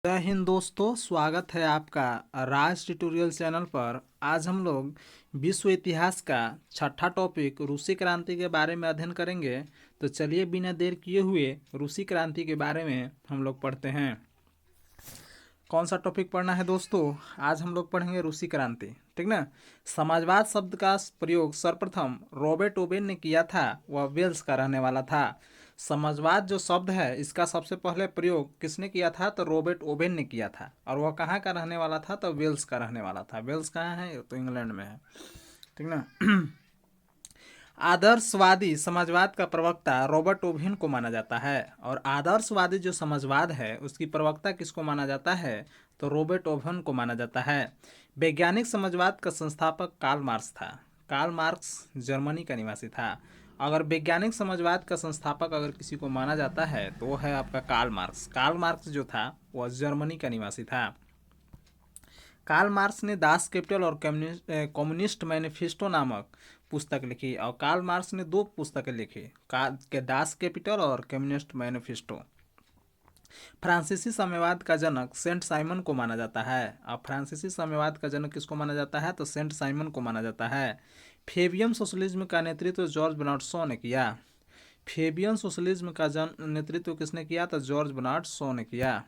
जय हिंद दोस्तों, स्वागत है आपका राज ट्यूटोरियल चैनल पर। आज हम लोग विश्व इतिहास का छठा टॉपिक रूसी क्रांति के बारे में अध्ययन करेंगे। तो चलिए बिना देर किए हुए रूसी क्रांति के बारे में हम लोग पढ़ते हैं। कौन सा टॉपिक पढ़ना है दोस्तों? आज हम लोग पढ़ेंगे रूसी क्रांति, ठीक ना। समाजवाद शब्द का प्रयोग सर्वप्रथम रॉबर्ट ओवेन ने किया था। वह वेल्स का रहने वाला था। समाजवाद जो शब्द है इसका सबसे पहले प्रयोग किसने किया था? तो रॉबर्ट ओवेन ने किया था। और वह कहाँ का रहने वाला था? तो वेल्स का रहने वाला था। वेल्स कहाँ है? तो इंग्लैंड में है, ठीक ना। आदर्शवादी समाजवाद का प्रवक्ता रॉबर्ट ओवेन को माना जाता है। और आदर्शवादी जो समाजवाद है उसकी प्रवक्ता किसको माना जाता है? तो रॉबर्ट ओवेन को माना जाता है। वैज्ञानिक समाजवाद का संस्थापक कार्ल मार्क्स था। कार्ल मार्क्स जर्मनी का निवासी था। अगर वैज्ञानिक समाजवाद का संस्थापक अगर किसी को माना जाता है तो वो है आपका कार्ल मार्क्स। कार्ल मार्क्स जो था वह जर्मनी का निवासी था। कार्ल मार्क्स ने दास कैपिटल और कम्युनिस्ट मैनिफेस्टो नामक पुस्तक लिखी। और कार्ल मार्क्स ने दो पुस्तकें लिखी, दास कैपिटल और कम्युनिस्ट मैनिफेस्टो। फ्रांसीसी साम्यवाद का जनक सेंट साइमन को माना जाता है। और फ्रांसीसी साम्यवाद का जनक किसको माना जाता है? तो सेंट साइमन को माना जाता है। फेबियन सोशलिज्म का नेतृत्व जॉर्ज बर्नार्ड शॉ ने किया। फेबियन सोशलिज्म का नेतृत्व किसने किया? तो जॉर्ज बर्नार्ड शॉ ने किया।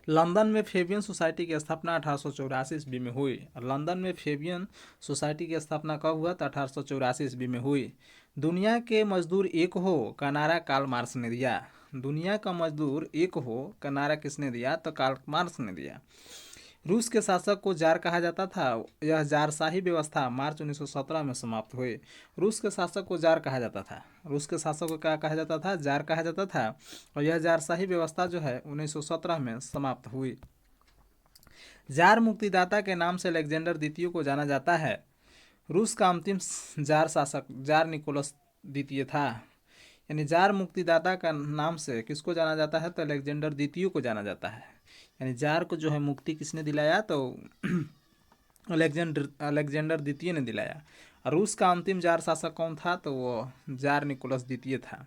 लंदन में फेबियन सोसाइटी की स्थापना 1884 ईस्वी में हुई। लंदन में फेबियन सोसाइटी की स्थापना कब हुआ? तो 1884 ईस्वी में हुई। दुनिया के मजदूर एक हो का नारा कार्ल मार्क्स ने दिया। दुनिया का मजदूर एक हो का नारा किसने दिया? तो कार्ल मार्क्स ने दिया। रूस के शासक को जार कहा जाता था। यह जारशाही व्यवस्था मार्च 1917 में समाप्त हुई। रूस के शासक को जार कहा जाता था। रूस के शासक को क्या कहा जाता था? जार कहा जाता था। और यह जारशाही व्यवस्था जो है 1917 में समाप्त हुई। जार मुक्तिदाता के नाम से अलेक्जेंडर द्वितीय को जाना जाता है। रूस का अंतिम जार शासक जार निकोलस द्वितीय था। यानी जार मुक्तिदाता का नाम से किसको जाना जाता है? तो अलेक्जेंडर द्वितीय को जाना जाता है। यानी जार को जो है मुक्ति किसने दिलाया? तो अलेक्जेंडर द्वितीय ने दिलाया। और रूस का अंतिम जार शासक कौन था? तो वो जार निकोलस द्वितीय था,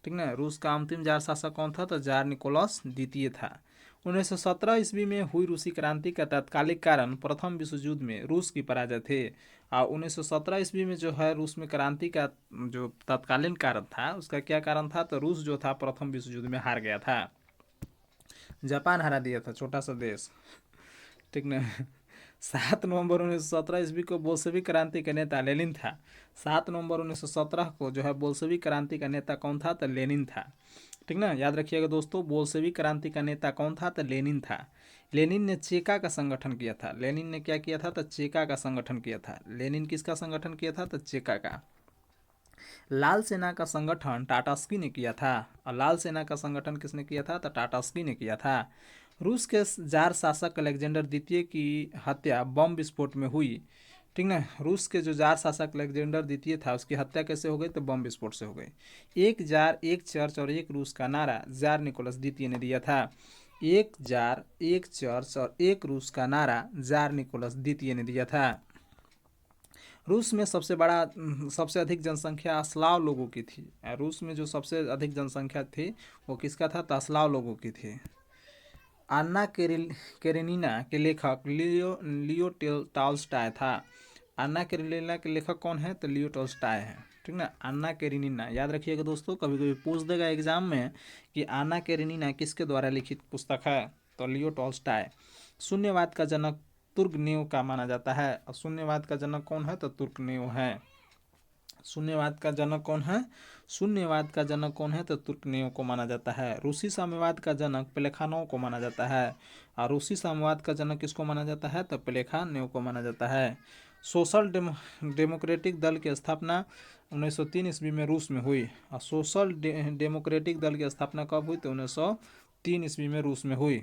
ठीक ना। रूस का अंतिम जार शासक कौन था? तो जार निकोलस द्वितीय था। 1917 ईस्वी में हुई रूसी क्रांति का तात्कालिक कारण प्रथम विश्व युद्ध में रूस की पराजय थे। और 1917 ईस्वी में जो है रूस में क्रांति का जो तत्कालीन कारण था उसका क्या कारण था? तो रूस जो था प्रथम विश्व युद्ध में हार गया था। जापान हरा दिया था, छोटा सा देश, ठीक ना। 7 नवंबर 1917 ईस्वी को बोल्शेविक क्रांति का नेता लेनिन था। 7 नवंबर 1917 को जो है बोल्शेविक क्रांति का नेता कौन था? तो लेनिन था, ठीक ना। याद रखिएगा दोस्तों, बोल्शेविक क्रांति का नेता कौन था? तो लेनिन था। लेनिन ने चेका का संगठन किया था। लेनिन ने क्या किया था? तो चेका का संगठन किया था। लेनिन किसका संगठन किया था? तो चेका का। लाल सेना का संगठन टाटास्की ने किया था। और लाल सेना का संगठन किसने किया था? तो टाटास्की ने किया था। रूस के जार शासक अलेक्जेंडर द्वितीय की हत्या बम विस्फोट में हुई, ठीक ना। रूस के जो जार शासक अलेक्जेंडर द्वितीय था उसकी हत्या कैसे हो गई? तो बम विस्फोट से हो गई। एक जार एक चर्च और एक रूस का नारा जार निकोलस द्वितीय ने दिया था। एक जार एक चर्च और एक रूस का नारा जार निकोलस द्वितीय ने दिया था। रूस में सबसे अधिक जनसंख्या अस्लाव लोगों की थी। रूस में जो सबसे अधिक जनसंख्या थी वो किसका था? तो अस्लाव लोगों की थी। अन्ना केरेनिना के लेखक लियो टॉल्स्टॉय था। अन्ना केरेनिना के लेखक कौन है? तो लियो टॉल्स्टॉय है, ठीक ना। अन्ना केरेनिना याद रखिएगा दोस्तों, कभी कभी पूछ देगा एग्जाम में कि अन्ना केरेनिना किसके द्वारा लिखित पुस्तक है? तो लियो टॉल्स्टॉय। शून्यवाद का जनक तुर्गनेव का माना जाता है। और शून्यवाद का जनक कौन है? तो तुर्गनेव है। शून्यवाद का जनक कौन है? शून्यवाद का जनक कौन है? तो तुर्गनेव को माना जाता है। रूसी साम्यवाद का जनक प्लेखानोव को माना जाता है। और रूसी साम्यवाद का जनक किसको माना जाता है? तो प्लेखानोव को माना जाता है। सोशल डेमोक्रेटिक दल की स्थापना 1903 ईस्वी में रूस में हुई। और सोशल डेमोक्रेटिक दल की स्थापना कब हुई? तो 1903 ईस्वी में रूस में हुई।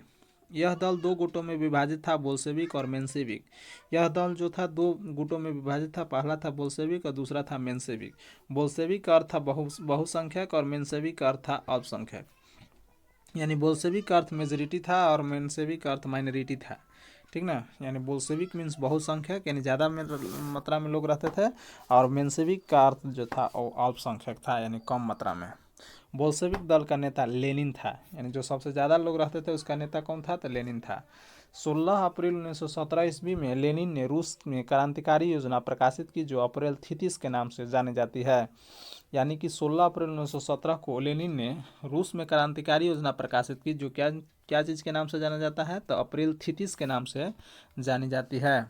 यह दल दो गुटों में विभाजित था, बोल्शेविक और मेंशेविक। यह दल जो था दो गुटों में विभाजित था, पहला था बोल्शेविक और दूसरा था मेंशेविक। बोल्शेविक का अर्थ था बहुसंख्यक और मेंशेविक का अर्थ था अल्पसंख्यक। यानी बोल्शेविक का अर्थ मेजोरिटी था और मेंशेविक का अर्थ माइनॉरिटी था, ठीक ना। यानी बोल्शेविक मीन्स बहुसंख्यक यानी ज़्यादा मात्रा में लोग रहते थे। और मेंशेविक का अर्थ जो था वो अल्पसंख्यक था यानी कम मात्रा में। बोल्शेविक दल का नेता लेनिन था, यानी जो सबसे ज़्यादा लोग रहते थे उसका नेता कौन था? तो लेनिन था। 16 अप्रैल 1917 ईस्वी में लेनिन ने रूस में क्रांतिकारी योजना प्रकाशित की जो अप्रैल थीसिस के नाम से जानी जाती है। यानी कि 16 अप्रैल 1917 को लेनिन ने रूस में क्रांतिकारी योजना प्रकाशित की जो क्या क्या चीज़ के नाम से जाना जाता है? तो अप्रैल थीसिस के नाम से जानी जाती है।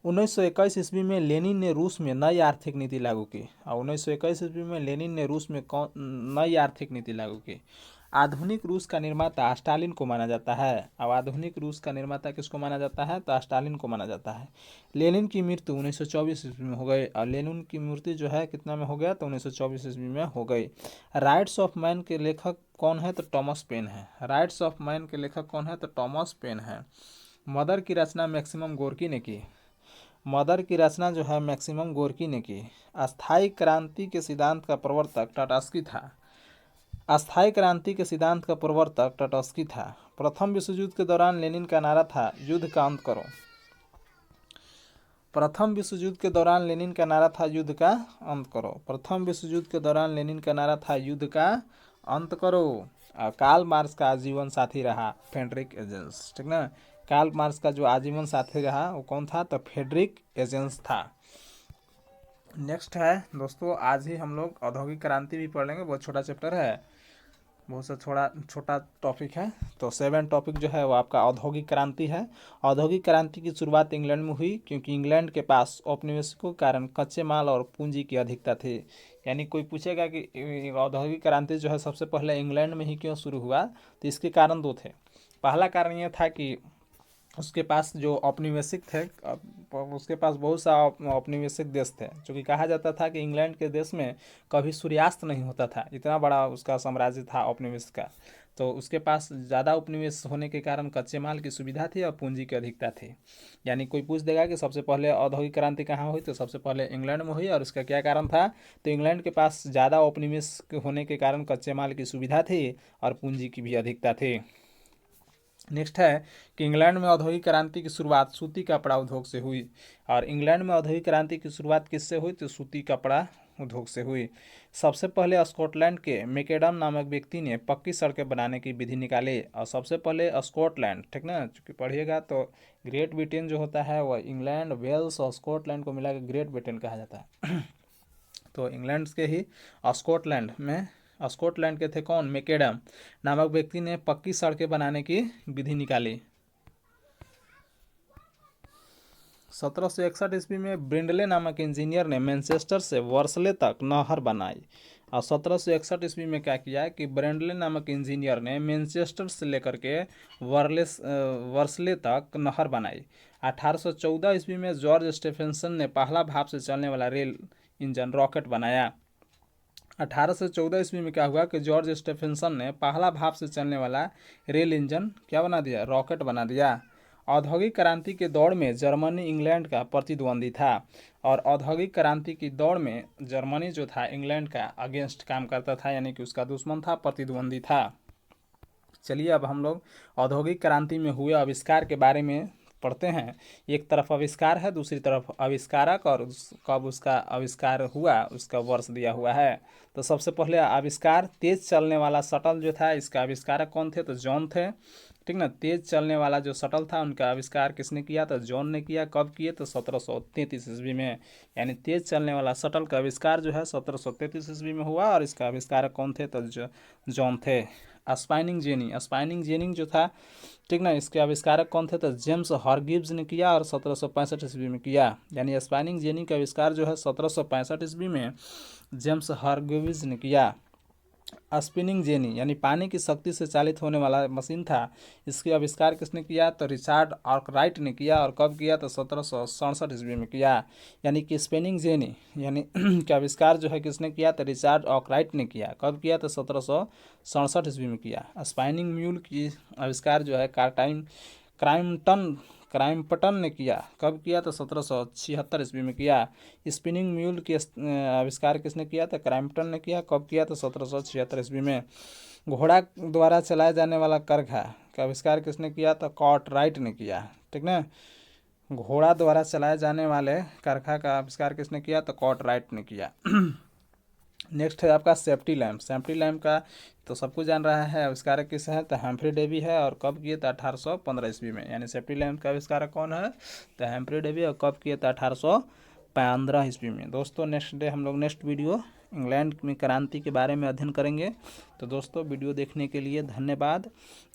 1921 ईस्वी में लेनिन ने रूस में नई आर्थिक नीति लागू की। और 1921 ईस्वी में लेनिन ने रूस में नई आर्थिक नीति लागू की। आधुनिक रूस का निर्माता स्टालिन को माना जाता है। अब आधुनिक रूस का निर्माता किसको माना जाता है? तो स्टालिन को माना जाता है। लेनिन की मृत्यु 1924 ईस्वी में हो गई, और लेनिन की मृत्यु जो है कितना में हो गया? तो 1924 ईस्वी में हो गई। राइट्स ऑफ मैन के लेखक कौन है? तो टॉमस पेन है। राइट्स ऑफ मैन के लेखक कौन है? तो टॉमस पेन है। मदर की रचना मैक्सिमम गोर्की ने की। मदर की रचना जो है मैक्सिमम गोर्की ने की। अस्थायी क्रांति के सिद्धांत का प्रवर्तक टाटास्की था। अस्थायी क्रांति के सिद्धांत का प्रवर्तक टाटास्की था। प्रथम विश्व युद्ध के दौरान लेनिन का नारा था युद्ध का अंत करो। प्रथम विश्व युद्ध के दौरान लेनिन का नारा था युद्ध का अंत करो। प्रथम विश्व युद्ध के दौरान लेनिन का नारा था युद्ध का अंत करो। कार्ल मार्क्स का आजीवन साथी रहा फ्रेडरिक एंजेल्स, ठीक ना। कार्ल मार्क्स का जो आजीवन साथी रहा वो कौन था? तो फ्रेडरिक एंजेल्स था। नेक्स्ट है दोस्तों, आज ही हम लोग औद्योगिक क्रांति भी पढ़ लेंगे। बहुत छोटा चैप्टर है, बहुत सा थोड़ा छोटा टॉपिक है। तो 7 टॉपिक जो है वो आपका औद्योगिक क्रांति है। औद्योगिक क्रांति की शुरुआत इंग्लैंड में हुई क्योंकि इंग्लैंड के पास औपनिवेशिकों के कारण कच्चे माल और पूंजी की अधिकता थी। यानी कोई पूछेगा कि औद्योगिक क्रांति जो है सबसे पहले इंग्लैंड में ही क्यों शुरू हुआ? तो इसके कारण 2 थे। पहला कारण यह था कि उसके पास जो औपनिवेशिक थे, उसके पास बहुत सा औपनिवेशिक देश थे, क्योंकि कहा जाता था कि इंग्लैंड के देश में कभी सूर्यास्त नहीं होता था, इतना बड़ा उसका साम्राज्य था औपनिवेश का। तो उसके पास ज़्यादा उपनिवेश होने के कारण कच्चे माल की सुविधा थी और पूंजी की अधिकता थी। यानी कोई पूछ देगा कि सबसे पहले औद्योगिक क्रांति कहाँ हुई? तो सबसे पहले इंग्लैंड में हुई। और उसका क्या कारण था? तो इंग्लैंड के पास ज़्यादा उपनिवेश होने के कारण कच्चे माल की सुविधा थी और पूंजी की भी अधिकता थी। नेक्स्ट है कि इंग्लैंड में औद्योगिक क्रांति की शुरुआत सूती कपड़ा उद्योग से हुई। और इंग्लैंड में औद्योगिक क्रांति की शुरुआत किससे हुई? तो सूती कपड़ा उद्योग से हुई। सबसे पहले स्कॉटलैंड के मैकडम नामक व्यक्ति ने पक्की सड़कें बनाने की विधि निकाली। और सबसे पहले स्कॉटलैंड, ठीक ना, चूँकि पढ़िएगा तो ग्रेट ब्रिटेन जो होता है वह इंग्लैंड, वेल्स और स्कॉटलैंड को मिलाकर ग्रेट ब्रिटेन कहा जाता है। तो इंग्लैंड के ही स्कॉटलैंड के थे कौन? मैकडम नामक व्यक्ति ने पक्की सड़कें बनाने की विधि निकाली। 1761 ईस्वी में ब्रिंडले नामक इंजीनियर ने मैनचेस्टर से वर्सले तक नहर बनाई। और 1761 ईस्वी में क्या किया कि ब्रिंडले नामक इंजीनियर ने मैनचेस्टर से लेकर के वर्सले तक नहर बनाई। 1814 ईस्वी में जॉर्ज स्टेफेंसन ने पहला भाप से चलने वाला रेल इंजन रॉकेट बनाया। 1814 ईस्वी में क्या हुआ कि जॉर्ज स्टेफेंसन ने पहला भाप से चलने वाला रेल इंजन क्या बना दिया? रॉकेट बना दिया। औद्योगिक क्रांति के दौर में जर्मनी इंग्लैंड का प्रतिद्वंदी था। और औद्योगिक क्रांति की दौड़ में जर्मनी जो था इंग्लैंड का अगेंस्ट काम करता था, यानी कि उसका दुश्मन था, प्रतिद्वंदी था। चलिए अब हम लोग औद्योगिक क्रांति में हुए आविष्कार के बारे में पढ़ते हैं। एक तरफ आविष्कार है, दूसरी तरफ आविष्कारक, और कब उसका आविष्कार हुआ उसका वर्ष दिया हुआ है। तो सबसे पहले आविष्कार, तेज चलने वाला शटल जो था, इसका आविष्कारक कौन थे? तो जॉन थे, ठीक ना। तेज चलने वाला जो शटल था उनका आविष्कार किसने किया? तो जॉन ने किया। कब किए? तो 1733 ईस्वी में। यानी तेज चलने वाला शटल का आविष्कार जो है 1733 ईस्वी में हुआ। और इसका आविष्कारक कौन थे? तो जॉन थे। स्पाइनिंग जेनी जो था, ठीक ना, इसके आविष्कारक कौन थे? तो जेम्स हरगिव्स ने किया और 1765 ईस्वी में किया। यानी स्पाइनिंग जेनी का आविष्कार जो है 1765 ईस्वी में जेम्स हरगिव्स ने किया। स्पिनिंग जेनी यानी पानी की शक्ति से चालित होने वाला मशीन था, इसके आविष्कार किसने किया? तो रिचार्ड आर्कराइट ने किया। और कब किया? तो 1767 ईस्वी में किया। यानी कि स्पिनिंग जेनी यानी का आविष्कार जो है किसने किया? तो रिचार्ड आर्कराइट ने किया। कब किया? तो 1767 ईस्वी में किया। स्पाइनिंग म्यूल की आविष्कार जो है क्राइम्पटन ने किया। कब किया? तो 1776 ईस्वी में किया। स्पिनिंग म्यूल की आविष्कार किसने किया? तो क्राइम्पटन ने किया। कब किया? तो 1776 ईस्वी में। घोड़ा द्वारा चलाए जाने वाला करघा का आविष्कार किसने किया? तो कार्टराइट ने किया, ठीक ना। घोड़ा द्वारा चलाए जाने वाले करघा का आविष्कार किसने किया? तो कार्टराइट ने किया। नेक्स्ट है आपका सेफ्टी लैम्प। सेफ्टी लैम्प का तो सबको जान रहा है, आविष्कारक किस है, तो हम्फ्री डेवी है। और कब किए, तो 1815 ईस्वी में। यानी सेफ्टी लैम्प का आविष्कारक कौन है, तो हम्फ्री डेवी। और कब किए, तो 1815 ईस्वी में। दोस्तों नेक्स्ट डे हम लोग नेक्स्ट वीडियो इंग्लैंड में क्रांति के बारे में अध्ययन करेंगे। तो दोस्तों वीडियो देखने के लिए धन्यवाद।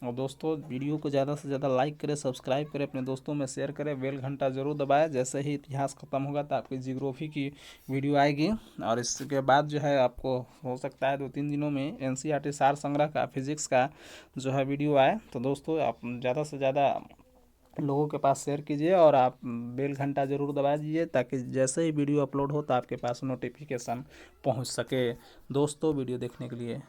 और दोस्तों वीडियो को ज़्यादा से ज़्यादा लाइक करें, सब्सक्राइब करें, अपने दोस्तों में शेयर करें, बेल घंटा जरूर दबाएं। जैसे ही इतिहास ख़त्म होगा तो आपकी जियोग्राफी की वीडियो आएगी। और इसके बाद जो है आपको हो सकता है 2-3 दिनों में एनसीईआरटी सार संग्रह का फिजिक्स का जो है वीडियो आए। तो दोस्तों आप ज़्यादा से ज़्यादा लोगों के पास शेयर कीजिए और आप बेल घंटा ज़रूर दबा दीजिए, ताकि जैसे ही वीडियो अपलोड हो तो आपके पास नोटिफिकेशन पहुंच सके। दोस्तों वीडियो देखने के लिए